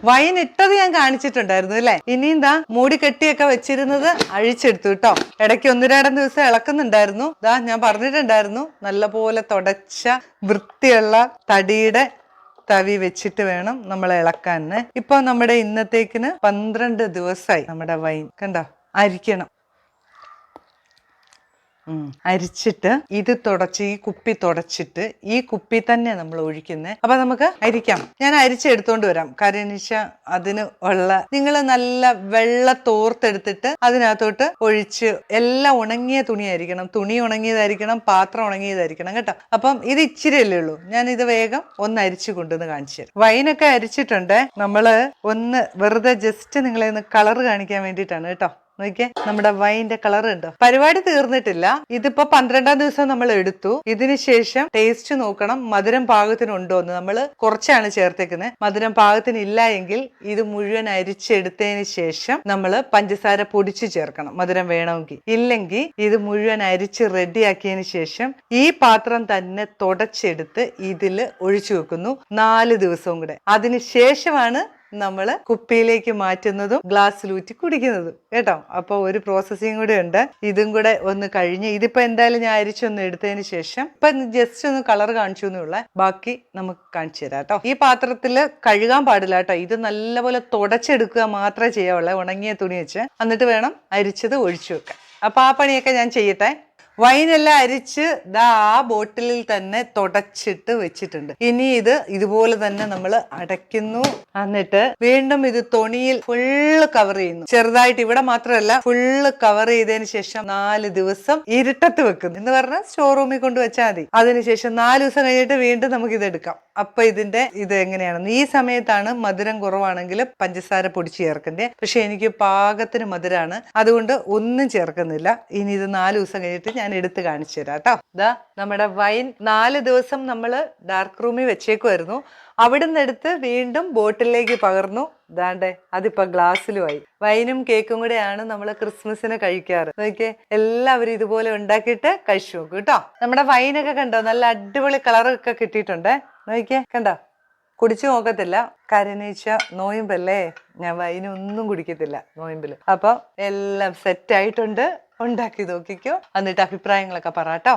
Wine ഇട്ടത് ഞാൻ കാണിച്ചിട്ടുണ്ടായിരുന്നു അല്ലെ. ഇനി എന്താ മൂടി കെട്ടിയൊക്കെ വെച്ചിരുന്നത് അഴിച്ചെടുത്തു കേട്ടോ. ഇടയ്ക്ക് 1-2 ദിവസം ഇളക്കുന്നുണ്ടായിരുന്നു. ഞാൻ പറഞ്ഞിട്ടുണ്ടായിരുന്നു നല്ലപോലെ തുടച്ച വൃത്തിയുള്ള തടിയുടെ തവി വെച്ചിട്ട് വേണം നമ്മൾ ഇളക്കാൻ. ഇപ്പൊ നമ്മുടെ ഇന്നത്തേക്കിന് 12 ദിവസമായി നമ്മുടെ വൈൻ. കണ്ടോ, അരിക്കണം. അരിച്ചിട്ട് ഇത് തുടച്ച് ഈ കുപ്പി തുടച്ചിട്ട് ഈ കുപ്പി തന്നെ നമ്മൾ ഒഴിക്കുന്നത്. അപ്പൊ നമുക്ക് അരിക്കാം. ഞാൻ അരിച്ചെടുത്തോണ്ട് വരാം. കാരണം അതിന് ഉള്ള നിങ്ങൾ നല്ല വെള്ള തോർത്തെടുത്തിട്ട് അതിനകത്തോട്ട് ഒഴിച്ച് എല്ലാം ഉണങ്ങിയ തുണിയായിരിക്കണം. തുണി ഉണങ്ങിയതായിരിക്കണം, പാത്രം ഉണങ്ങിയതായിരിക്കണം കേട്ടോ. അപ്പം ഇത് ഇച്ചിരിയല്ലേ ഉള്ളൂ. ഞാൻ ഇത് വേഗം ഒന്ന് അരിച്ചു കൊണ്ടുവന്ന് കാണിച്ചു തരാം. വൈനൊക്കെ അരിച്ചിട്ടുണ്ട്. നമ്മള് ഒന്ന് വെറുതെ ജസ്റ്റ് നിങ്ങളെ ഒന്ന് കളർ കാണിക്കാൻ വേണ്ടിയിട്ടാണ് കേട്ടോ. നോക്കിയേ, നമ്മുടെ വൈൻ്റെ കളർ ഉണ്ടോ. പരിപാടി തീർന്നിട്ടില്ല. ഇതിപ്പോ 12-ാം ദിവസം നമ്മൾ എടുത്തു. ഇതിന് ശേഷം ടേസ്റ്റ് നോക്കണം, മധുരം പാകത്തിനുണ്ടോ എന്ന്. നമ്മൾ കുറച്ചാണ് ചേർത്തേക്കുന്നത്. മധുരം പാകത്തിന് ഇല്ല എങ്കിൽ ഇത് മുഴുവൻ അരിച്ചെടുത്തതിന് ശേഷം നമ്മൾ പഞ്ചസാര പൊടിച്ച് ചേർക്കണം, മധുരം വേണമെങ്കിൽ. ഇല്ലെങ്കിൽ ഇത് മുഴുവൻ അരിച്ച് റെഡിയാക്കിയതിന് ശേഷം ഈ പാത്രം തന്നെ തുടച്ചെടുത്ത് ഇതിൽ ഒഴിച്ചു വെക്കുന്നു 4 ദിവസവും കൂടെ. അതിന് ശേഷമാണ് നമ്മള് കുപ്പിയിലേക്ക് മാറ്റുന്നതും ഗ്ലാസ്സിലൂറ്റി കുടിക്കുന്നതും കേട്ടോ. അപ്പൊ ഒരു പ്രോസസ്സിങ് കൂടെ ഉണ്ട്. ഇതും കൂടെ ഒന്ന് കഴിഞ്ഞ് ഇതിപ്പോ എന്തായാലും ഞാൻ അരിച്ചൊന്ന് എടുത്തതിന് ശേഷം ഇപ്പൊ ജസ്റ്റ് ഒന്ന് കളർ കാണിച്ചു എന്നുള്ള ബാക്കി നമുക്ക് കാണിച്ചു തരാം കേട്ടോ. ഈ പാത്രത്തില് കഴുകാൻ പാടില്ല കേട്ടോ. ഇത് നല്ലപോലെ തുടച്ചെടുക്കുക മാത്രമേ ചെയ്യാവുള്ളൂ, ഉണങ്ങിയ തുണി വെച്ച്. എന്നിട്ട് വേണം അരിച്ചത് ഒഴിച്ചു വെക്കാൻ. അപ്പൊ ആ പണിയൊക്കെ ഞാൻ ചെയ്യട്ടെ. വൈനെല്ലാം അരിച്ച് ആ ബോട്ടിലിൽ തന്നെ തുടച്ചിട്ട് വെച്ചിട്ടുണ്ട്. ഇനി ഇത് ഇതുപോലെ തന്നെ നമ്മൾ അടയ്ക്കുന്നു. എന്നിട്ട് വീണ്ടും ഇത് തുണിയിൽ ഫുള്ള് കവർ ചെയ്യുന്നു. ചെറുതായിട്ട് ഇവിടെ മാത്രമല്ല, ഫുള്ള് കവർ ചെയ്തതിന് ശേഷം 4 ദിവസം ഇരുട്ടത്ത് വെക്കുന്നു. എന്ന് പറഞ്ഞാൽ സ്റ്റോർ റൂമിൽ കൊണ്ട് വെച്ചാൽ മതി. അതിനുശേഷം 4 ദിവസം കഴിഞ്ഞിട്ട് വീണ്ടും നമുക്ക് ഇത് എടുക്കാം. അപ്പൊ ഇത് എങ്ങനെയാണെന്ന്. ഈ സമയത്താണ് മധുരം കുറവാണെങ്കിൽ പഞ്ചസാര പൊടിച്ച് ചേർക്കണ്ടേ. പക്ഷെ എനിക്ക് പാകത്തിന് മധുരമാണ്, അതുകൊണ്ട് ഒന്നും ചേർക്കുന്നില്ല. ഇനി ഇത് 4 ദിവസം കഴിഞ്ഞിട്ട് ഞാൻ എടുത്ത് കാണിച്ചു തരാം കേട്ടോ. നമ്മുടെ വൈൻ 4 ദിവസം നമ്മൾ ഡാർക്ക് റൂമിൽ വെച്ചേക്കുമായിരുന്നു. അവിടുന്ന് എടുത്ത് വീണ്ടും ബോട്ടിലേക്ക് പകർന്നു. ദാണ്ടേ അതിപ്പോ ഗ്ലാസ്സിലുമായി. വൈനും കേക്കും കൂടെയാണ് നമ്മൾ ക്രിസ്മസിന് കഴിക്കാറ്. നോക്കിയേ, എല്ലാവരും ഇതുപോലെ ഉണ്ടാക്കിയിട്ട് കഴിച്ചു നോക്കും കേട്ടോ. നമ്മുടെ വൈനൊക്കെ കണ്ടോ, നല്ല അടിപൊളി കളറൊക്കെ കിട്ടിയിട്ടുണ്ട്. നോക്കിയേ, കണ്ടോ. കുടിച്ചു നോക്കത്തില്ല, കാരണം നോയമ്പല്ലേ, ഞാൻ വൈനൊന്നും കുടിക്കത്തില്ല നോയമ്പില്. അപ്പൊ എല്ലാം സെറ്റ് ആയിട്ടുണ്ട്. ഉണ്ടാക്കി നോക്കിക്കോ, എന്നിട്ട് അഭിപ്രായങ്ങളൊക്കെ പറ കേട്ടോ.